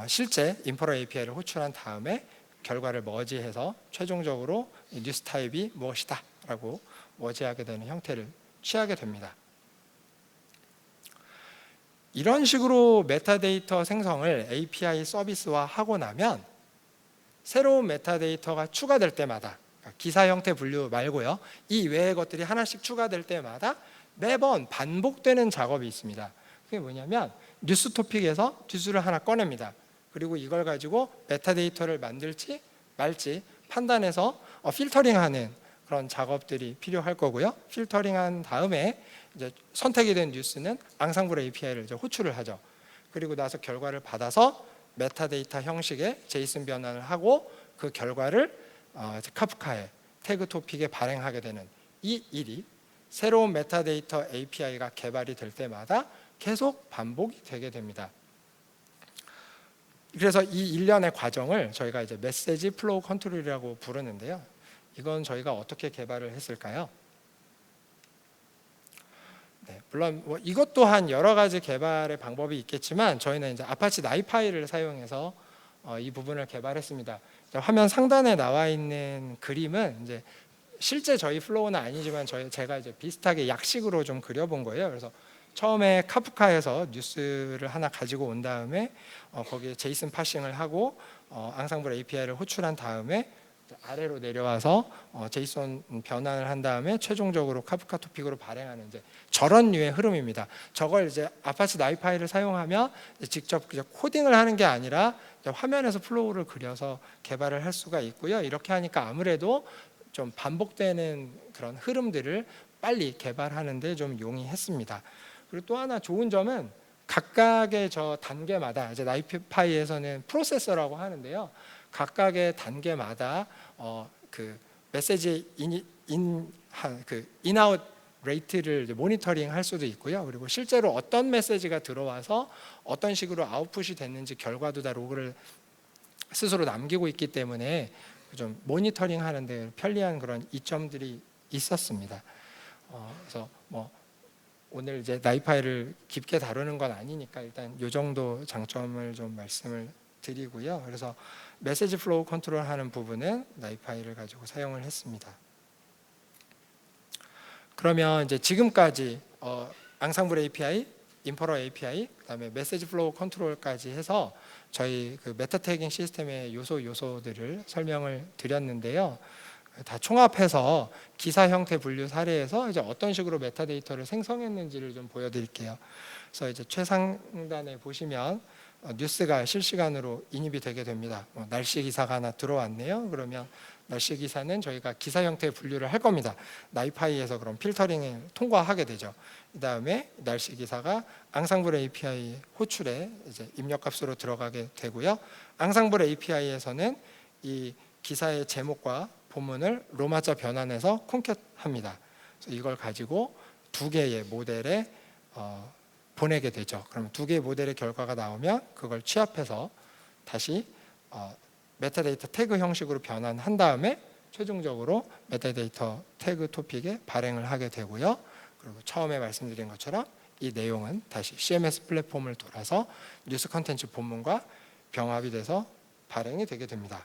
실제 인퍼러 API를 호출한 다음에 결과를 머지해서 최종적으로 뉴스 타입이 무엇이다 라고 머지하게 되는 형태를 취하게 됩니다. 이런 식으로 메타데이터 생성을 API 서비스화 하고 나면 새로운 메타데이터가 추가될 때마다, 기사 형태 분류 말고요, 이 외의 것들이 하나씩 추가될 때마다 매번 반복되는 작업이 있습니다. 그게 뭐냐면 뉴스 토픽에서 뉴스를 하나 꺼냅니다. 그리고 이걸 가지고 메타데이터를 만들지 말지 판단해서 필터링하는 그런 작업들이 필요할 거고요. 필터링한 다음에 이제 선택이 된 뉴스는 앙상블 API를 이제 호출을 하죠. 그리고 나서 결과를 받아서 메타데이터 형식의 제이슨 변환을 하고 그 결과를 카프카의 태그 토픽에 발행하게 되는 이 일이 새로운 메타데이터 API가 개발이 될 때마다 계속 반복이 되게 됩니다. 그래서 이 일련의 과정을 저희가 이제 메시지 플로우 컨트롤이라고 부르는데요. 이건 저희가 어떻게 개발을 했을까요? 네, 물론 이것 또한 여러 가지 개발의 방법이 있겠지만 저희는 이제 아파치 나이파이를 사용해서 이 부분을 개발했습니다. 화면 상단에 나와 있는 그림은 이제 실제 저희 플로우는 아니지만 제가 이제 비슷하게 약식으로 좀 그려본 거예요. 그래서 처음에 카프카에서 뉴스를 하나 가지고 온 다음에 거기에 제이슨 파싱을 하고 앙상블 API를 호출한 다음에 아래로 내려와서 제이슨 변환을 한 다음에 최종적으로 카프카 토픽으로 발행하는 이제 저런 류의 흐름입니다. 저걸 이제 아파치 나이파이를 사용하면 직접 코딩을 하는 게 아니라 화면에서 플로우를 그려서 개발을 할 수가 있고요. 이렇게 하니까 아무래도 좀 반복되는 그런 흐름들을 빨리 개발하는 데 좀 용이했습니다. 그리고 또 하나 좋은 점은 각각의 저 단계마다 이제 나이파이에서는 프로세서라고 하는데요. 각각의 단계마다 그 메시지 인아웃 레이트를 모니터링 할 수도 있고요. 그리고 실제로 어떤 메시지가 들어와서 어떤 식으로 아웃풋이 됐는지 결과도 다 로그를 스스로 남기고 있기 때문에 좀 모니터링 하는데 편리한 그런 이점들이 있었습니다. 그래서 뭐 오늘 이제 나이파이를 깊게 다루는 건 아니니까 일단 이 정도 장점을 좀 말씀을 드리고요. 그래서 메시지 플로우 컨트롤 하는 부분은 나이파이를 가지고 사용을 했습니다. 그러면 이제 지금까지 앙상블 API, 인퍼러 API, 그다음에 메시지 플로우 컨트롤까지 해서 저희 그 메타 태깅 시스템의 요소들을 설명을 드렸는데요. 다 총합해서 기사 형태 분류 사례에서 이제 어떤 식으로 메타데이터를 생성했는지를 좀 보여드릴게요. 그래서 이제 최상단에 보시면 뉴스가 실시간으로 인입이 되게 됩니다. 날씨 기사가 하나 들어왔네요. 그러면 날씨 기사는 저희가 기사 형태의 분류를 할 겁니다. 나이파이에서 그럼 필터링을 통과하게 되죠. 그 다음에 날씨 기사가 앙상블 API 호출에 이제 입력값으로 들어가게 되고요. 앙상블 API에서는 이 기사의 제목과 본문을 로마자 변환해서 콘캣합니다. 그래서 이걸 가지고 두 개의 모델에 보내게 되죠. 그럼 두 개의 모델의 결과가 나오면 그걸 취합해서 다시 메타데이터 태그 형식으로 변환한 다음에 최종적으로 메타데이터 태그 토픽에 발행을 하게 되고요. 그리고 처음에 말씀드린 것처럼 이 내용은 다시 CMS 플랫폼을 돌아서 뉴스 컨텐츠 본문과 병합이 돼서 발행이 되게 됩니다.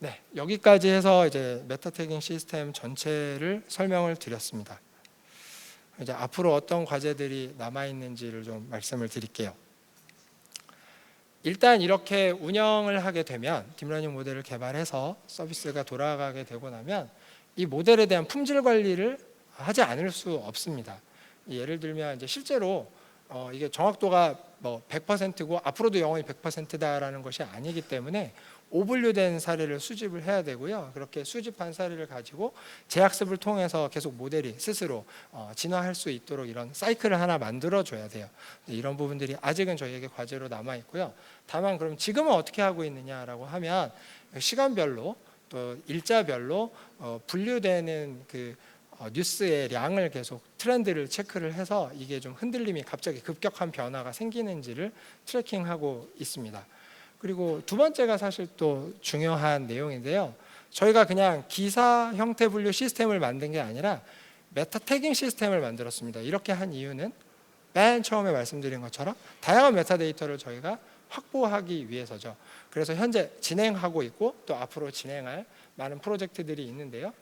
네, 여기까지 해서 이제 메타 태깅 시스템 전체를 설명을 드렸습니다. 이제 앞으로 어떤 과제들이 남아 있는지를 좀 말씀을 드릴게요. 일단 이렇게 운영을 하게 되면 딥러닝 모델을 개발해서 서비스가 돌아가게 되고 나면 이 모델에 대한 품질 관리를 하지 않을 수 없습니다. 예를 들면 이제 실제로 이게 정확도가 뭐 100%고 앞으로도 영원히 100%다라는 것이 아니기 때문에 오분류된 사례를 수집을 해야 되고요. 그렇게 수집한 사례를 가지고 재학습을 통해서 계속 모델이 스스로 진화할 수 있도록 이런 사이클을 하나 만들어줘야 돼요. 이런 부분들이 아직은 저희에게 과제로 남아 있고요. 다만 그럼 지금은 어떻게 하고 있느냐라고 하면 시간별로 또 일자별로 분류되는 그 뉴스의 량을 계속 트렌드를 체크를 해서 이게 좀 흔들림이 갑자기 급격한 변화가 생기는지를 트래킹하고 있습니다. 그리고 두 번째가 사실 또 중요한 내용인데요. 저희가 그냥 기사 형태 분류 시스템을 만든 게 아니라 메타 태깅 시스템을 만들었습니다. 이렇게 한 이유는 맨 처음에 말씀드린 것처럼 다양한 메타데이터를 저희가 확보하기 위해서죠. 그래서 현재 진행하고 있고 또 앞으로 진행할 많은 프로젝트들이 있는데요.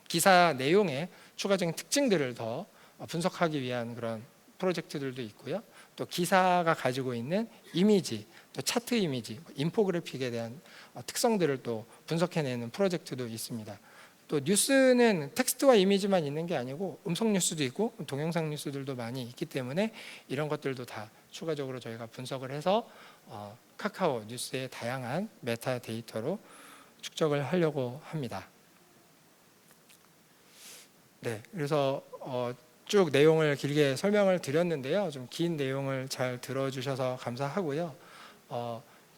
기사 내용의 추가적인 특징들을 더 분석하기 위한 그런 프로젝트들도 있고요. 또 기사가 가지고 있는 이미지, 또 차트 이미지, 인포그래픽에 대한 특성들을 또 분석해내는 프로젝트도 있습니다. 또 뉴스는 텍스트와 이미지만 있는 게 아니고 음성 뉴스도 있고 동영상 뉴스들도 많이 있기 때문에 이런 것들도 다 추가적으로 저희가 분석을 해서 카카오 뉴스의 다양한 메타 데이터로 축적을 하려고 합니다. 네, 그래서 쭉 내용을 길게 설명을 드렸는데요. 좀 긴 내용을 잘 들어주셔서 감사하고요.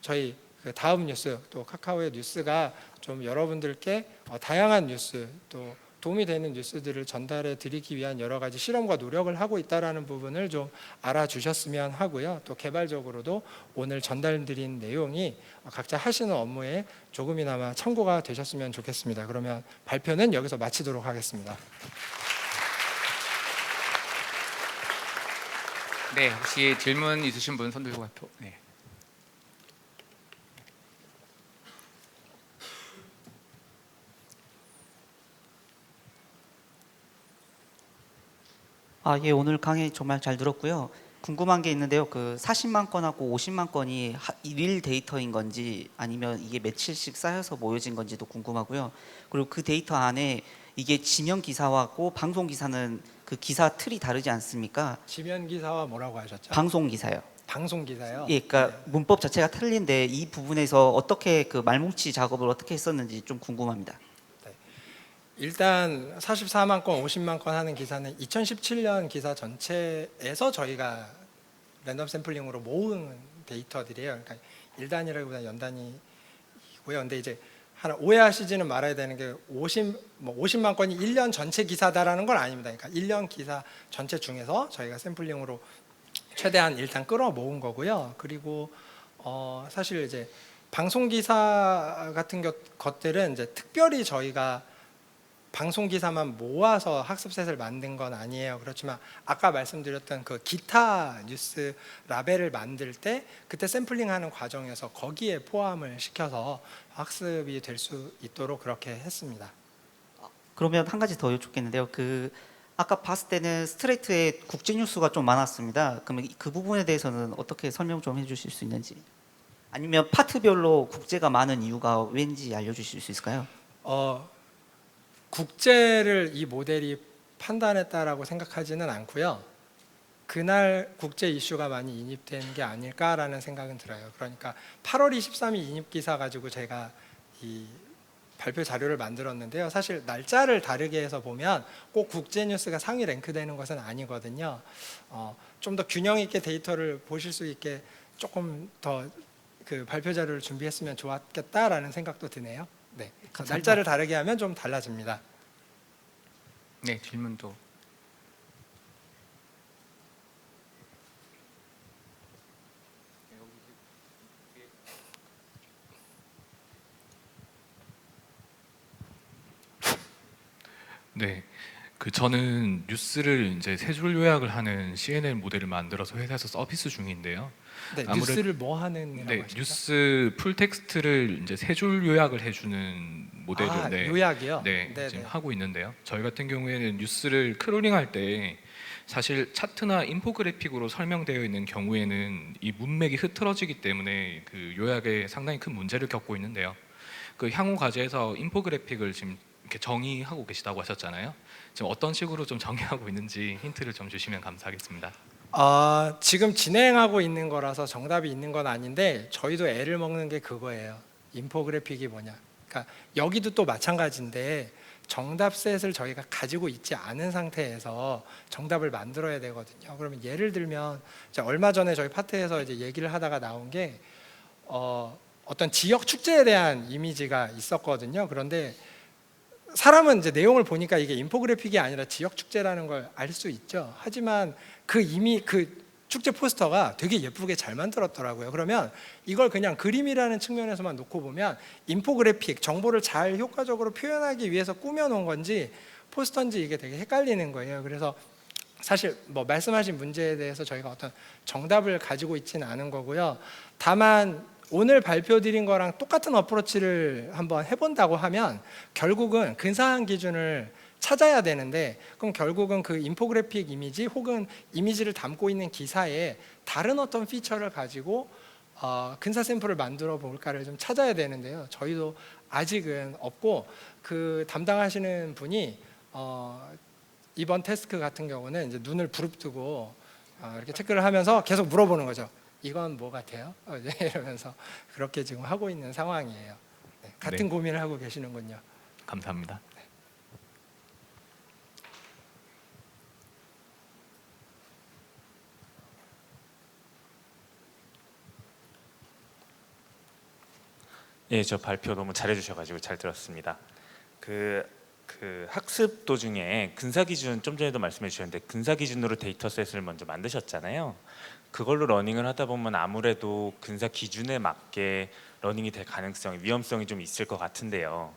저희 그 다음 뉴스 또 카카오의 뉴스가 좀 여러분들께 다양한 뉴스 또 도움이 되는 뉴스들을 전달해 드리기 위한 여러 가지 실험과 노력을 하고 있다는 부분을 좀 알아주셨으면 하고요. 또 개발적으로도 오늘 전달드린 내용이 각자 하시는 업무에 조금이나마 참고가 되셨으면 좋겠습니다. 그러면 발표는 여기서 마치도록 하겠습니다. 네, 혹시 질문 있으신 분 손 들고 발표. 네. 예, 오늘 강의 정말 잘 들었고요. 궁금한 게 있는데요. 그 40만 건하고 50만 건이 일일 데이터인 건지 아니면 이게 며칠씩 쌓여서 모여진 건지도 궁금하고요. 그리고 그 데이터 안에 이게 지면 기사하고 방송 기사는 그 기사 틀이 다르지 않습니까? 지면 기사와 뭐라고 하셨죠? 방송 기사요. 방송 기사요? 예, 그러니까 네. 문법 자체가 틀린데 이 부분에서 어떻게 그 말뭉치 작업을 어떻게 했었는지 좀 궁금합니다. 일단 44만 건, 50만 건 하는 기사는 2017년 기사 전체에서 저희가 랜덤 샘플링으로 모은 데이터들이에요. 그러니까 일 단위라기보다 연 단위고요. 근데 이제 하나 오해하시지는 말아야 되는 게 50만 건이 1년 전체 기사다라는 건 아닙니다. 그러니까 1년 기사 전체 중에서 저희가 샘플링으로 최대한 일단 끌어 모은 거고요. 그리고 사실 이제 방송 기사 같은 것들은 이제 특별히 저희가 방송 기사만 모아서 학습셋을 만든 건 아니에요. 그렇지만 아까 말씀드렸던 그 기타 뉴스 라벨을 만들 때 그때 샘플링하는 과정에서 거기에 포함을 시켜서 학습이 될 수 있도록 그렇게 했습니다. 그러면 한 가지 더 여쭙겠는데요. 그 아까 봤을 때는 스트레이트에 국제 뉴스가 좀 많았습니다. 그러면 그 부분에 대해서는 어떻게 설명 좀 해주실 수 있는지, 아니면 파트별로 국제가 많은 이유가 왠지 알려주실 수 있을까요? 어, 국제를 이 모델이 판단했다라고 생각하지는 않고요. 그날 국제 이슈가 많이 인입된 게 아닐까라는 생각은 들어요. 그러니까 8월 23일 인입 기사 가지고 제가 이 발표 자료를 만들었는데요. 사실 날짜를 다르게 해서 보면 꼭 국제 뉴스가 상위 랭크되는 것은 아니거든요. 좀 더 균형 있게 데이터를 보실 수 있게 조금 더 그 발표 자료를 준비했으면 좋았겠다라는 생각도 드네요. 네, 감사합니다. 날짜를 다르게 하면 좀 달라집니다. 네, 질문도. 네, 저는 뉴스를 이제 세 줄 요약을 하는 CNN 모델을 만들어서 회사에서 서비스 중인데요. 네, 아무래도- 뉴스를 뭐 하는 네, 하시죠? 뉴스 풀 텍스트를 이제 세 줄 요약을 해주는 모델을 아, 요약이요? 네, 네네. 지금 하고 있는데요. 저희 같은 경우에는 뉴스를 크롤링할 때 사실 차트나 인포그래픽으로 설명되어 있는 경우에는 이 문맥이 흐트러지기 때문에 그 요약에 상당히 큰 문제를 겪고 있는데요. 그 향후 과제에서 인포그래픽을 지금 이렇게 정의하고 계시다고 하셨잖아요. 지금 어떤 식으로 좀 정의하고 있는지 힌트를 좀 주시면 감사하겠습니다. 지금 진행하고 있는 거라서 정답이 있는 건 아닌데 저희도 애를 먹는 게 그거예요. 인포그래픽이 뭐냐. 그러니까 여기도 또 마찬가지인데 정답셋을 저희가 가지고 있지 않은 상태에서 정답을 만들어야 되거든요. 그러면 예를 들면 이제 얼마 전에 저희 파트에서 이제 얘기를 하다가 나온 게 어떤 지역 축제에 대한 이미지가 있었거든요. 그런데 사람은 이제 내용을 보니까 이게 인포그래픽이 아니라 지역 축제라는 걸 알 수 있죠. 하지만 그 축제 포스터가 되게 예쁘게 잘 만들었더라고요. 그러면 이걸 그냥 그림이라는 측면에서만 놓고 보면 인포그래픽, 정보를 잘 효과적으로 표현하기 위해서 꾸며놓은 건지 포스터인지 이게 되게 헷갈리는 거예요. 그래서 사실 뭐 말씀하신 문제에 대해서 저희가 어떤 정답을 가지고 있지는 않은 거고요. 다만 오늘 발표드린 거랑 똑같은 어프로치를 한번 해본다고 하면 결국은 근사한 기준을 찾아야 되는데, 그럼 결국은 그 인포그래픽 이미지 혹은 이미지를 담고 있는 기사에 다른 어떤 피처를 가지고 근사 샘플을 만들어 볼까를 좀 찾아야 되는데요. 저희도 아직은 없고, 그 담당하시는 분이 이번 태스크 같은 경우는 이제 눈을 부릅뜨고 이렇게 체크를 하면서 계속 물어보는 거죠. 이건 뭐 같아요? 이러면서 그렇게 지금 하고 있는 상황이에요. 네, 같은 네. 고민을 하고 계시는군요. 감사합니다. 예, 저 발표 너무 잘해주셔가지고 잘 들었습니다. 그 학습 도중에 근사 기준 좀 전에도 말씀해 주셨는데 근사 기준으로 데이터셋을 먼저 만드셨잖아요. 그걸로 러닝을 하다 보면 아무래도 근사 기준에 맞게 러닝이 될 가능성이 위험성이 좀 있을 것 같은데요.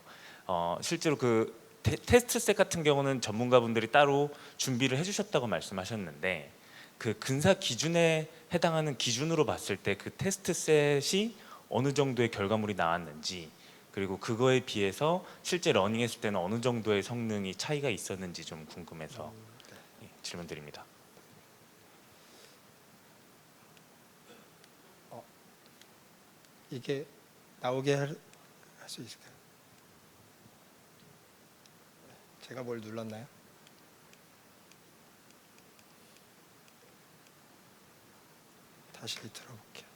실제로 그 테스트셋 같은 경우는 전문가분들이 따로 준비를 해주셨다고 말씀하셨는데 그 근사 기준에 해당하는 기준으로 봤을 때 그 테스트셋이 어느 정도의 결과물이 나왔는지, 그리고 그거에 비해서 실제 러닝했을 때는 어느 정도의 성능이 차이가 있었는지 좀 궁금해서 예, 질문 드립니다. 이게 나오게 할 수 있을까요? 제가 뭘 눌렀나요? 다시 들어볼게요.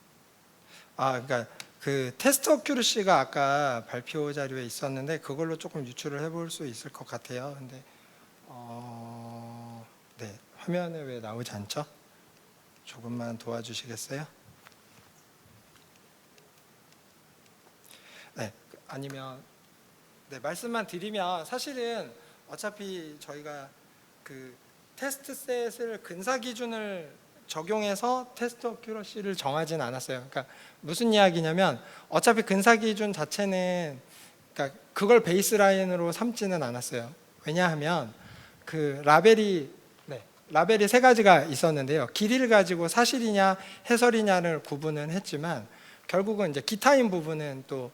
그러니까 그 테스트 어큐러시가 아까 발표 자료에 있었는데 그걸로 조금 유출을 해볼 수 있을 것 같아요. 근데 네, 화면에 왜 나오지 않죠? 조금만 도와주시겠어요? 네, 아니면 네, 말씀만 드리면 사실은 어차피 저희가 그 테스트 셋을 근사 기준을 적용해서 테스트 어큐러시를 정하진 않았어요. 그러니까 무슨 이야기냐면 어차피 근사 기준 자체는 그러니까 그걸 베이스라인으로 삼지는 않았어요. 왜냐하면 그 라벨이 세 가지가 있었는데요. 길이를 가지고 사실이냐 해설이냐를 구분은 했지만 결국은 이제 기타인 부분은 또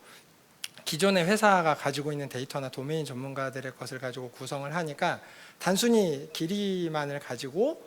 기존의 회사가 가지고 있는 데이터나 도메인 전문가들의 것을 가지고 구성을 하니까 단순히 길이만을 가지고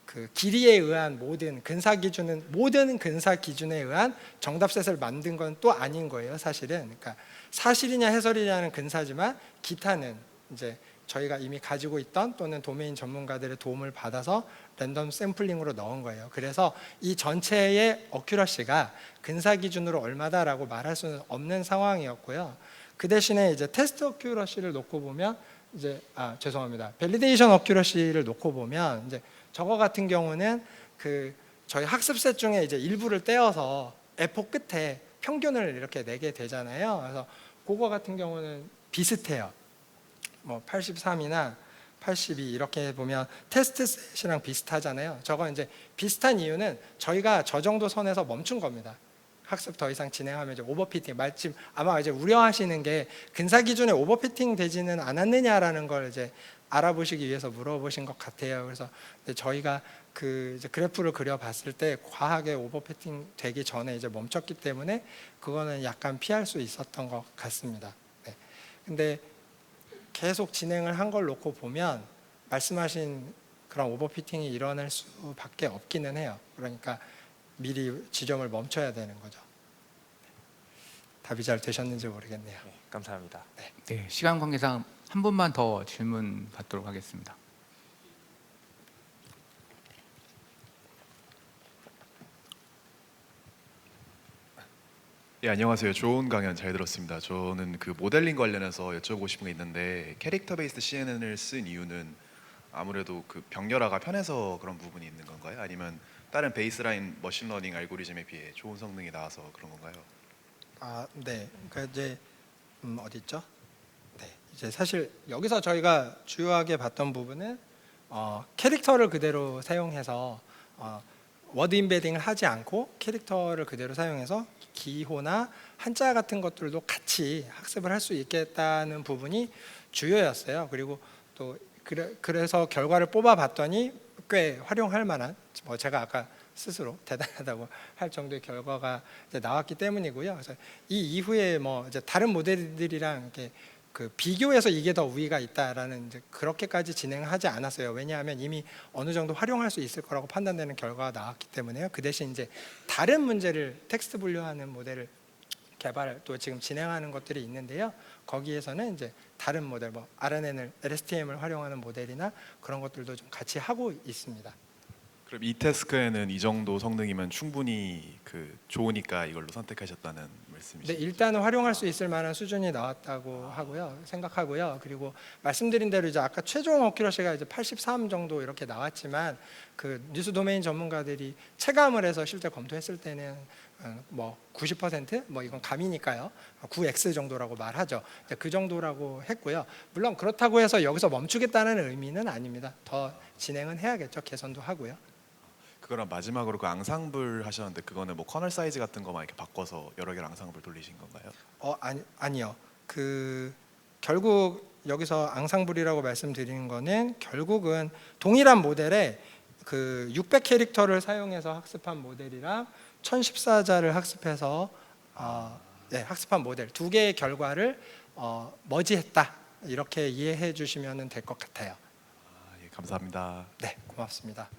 그 길이에 의한 모든 근사 기준에 의한 정답셋을 만든 건 또 아닌 거예요, 사실은. 그러니까 사실이냐 해설이냐는 근사지만 기타는 이제 저희가 이미 가지고 있던 또는 도메인 전문가들의 도움을 받아서 랜덤 샘플링으로 넣은 거예요. 그래서 이 전체의 어큐러시가 근사 기준으로 얼마다라고 말할 수는 없는 상황이었고요. 그 대신에 이제 테스트 어큐러시를 놓고 보면 이제 죄송합니다. 밸리데이션 어큐러시를 놓고 보면 이제 저거 같은 경우는 그 저희 학습셋 중에 이제 일부를 떼어서 F4 끝에 평균을 이렇게 내게 되잖아요. 그래서 그거 같은 경우는 비슷해요. 뭐 83이나 82 이렇게 보면 테스트 셋이랑 비슷하잖아요. 저거 이제 비슷한 이유는 저희가 저 정도 선에서 멈춘 겁니다. 학습 더 이상 진행하면 이제 오버피팅, 마침 아마 이제 우려하시는 게 근사 기준에 오버피팅 되지는 않았느냐라는 걸 이제 알아보시기 위해서 물어보신 것 같아요. 그래서 저희가 그 이제 그래프를 그려봤을 때 과하게 오버피팅 되기 전에 이제 멈췄기 때문에 그거는 약간 피할 수 있었던 것 같습니다. 네. 근데 계속 진행을 한 걸 놓고 보면 말씀하신 그런 오버피팅이 일어날 수밖에 없기는 해요. 그러니까 미리 지점을 멈춰야 되는 거죠. 답이 잘 되셨는지 모르겠네요. 네, 감사합니다. 네, 시간 관계상 한 분만 더 질문 받도록 하겠습니다. 예, 안녕하세요. 좋은 강연 잘 들었습니다. 저는 그 모델링 관련해서 여쭤보고 싶은 게 있는데 캐릭터 베이스드 CNN을 쓴 이유는 아무래도 그 병렬화가 편해서 그런 부분이 있는 건가요? 아니면 다른 베이스라인 머신러닝 알고리즘에 비해 좋은 성능이 나와서 그런 건가요? 네. 그러니까 이제 어디 있죠? 네. 이제 사실 여기서 저희가 주요하게 봤던 부분은 캐릭터를 그대로 사용해서 워드 임베딩을 하지 않고 캐릭터를 그대로 사용해서 기호나 한자 같은 것들도 같이 학습을 할 수 있겠다는 부분이 주요였어요. 그리고 또 그래서 결과를 뽑아봤더니 꽤 활용할 만한 뭐 제가 아까 스스로 대단하다고 할 정도의 결과가 이제 나왔기 때문이고요. 그래서 이 이후에 뭐 이제 다른 모델들이랑 이렇게 그 비교해서 이게 더 우위가 있다라는 이제 그렇게까지 진행하지 않았어요. 왜냐하면 이미 어느 정도 활용할 수 있을 거라고 판단되는 결과가 나왔기 때문에요. 그 대신 이제 다른 문제를 텍스트 분류하는 모델을 개발 또 지금 진행하는 것들이 있는데요. 거기에서는 이제 다른 모델, 뭐 RNN을 LSTM을 활용하는 모델이나 그런 것들도 좀 같이 하고 있습니다. 그럼 이 태스크에는 이 정도 성능이면 충분히 그 좋으니까 이걸로 선택하셨다는 말씀이시죠? 네, 일단은 활용할 수 있을 만한 수준이 나왔다고 생각하고요. 그리고 말씀드린 대로 이제 아까 최종 어큐러시가 이제 83 정도 이렇게 나왔지만 그 뉴스 도메인 전문가들이 체감을 해서 실제 검토했을 때는 뭐 90% 뭐 이건 감이니까요. 9x 정도라고 말하죠. 그 정도라고 했고요. 물론 그렇다고 해서 여기서 멈추겠다는 의미는 아닙니다. 더 진행은 해야겠죠. 개선도 하고요. 그거랑 마지막으로 그 앙상블 하셨는데 그거는 뭐 커널 사이즈 같은 거만 이렇게 바꿔서 여러 개를 앙상블 돌리신 건가요? 아니요. 그 결국 여기서 앙상블이라고 말씀드리는 거는 결국은 동일한 모델에 그 600 캐릭터를 사용해서 학습한 모델이랑 1014자를 학습해서 학습한 모델 두 개의 결과를 머지했다 이렇게 이해해 주시면 될 것 같아요. 예, 감사합니다. 네, 고맙습니다.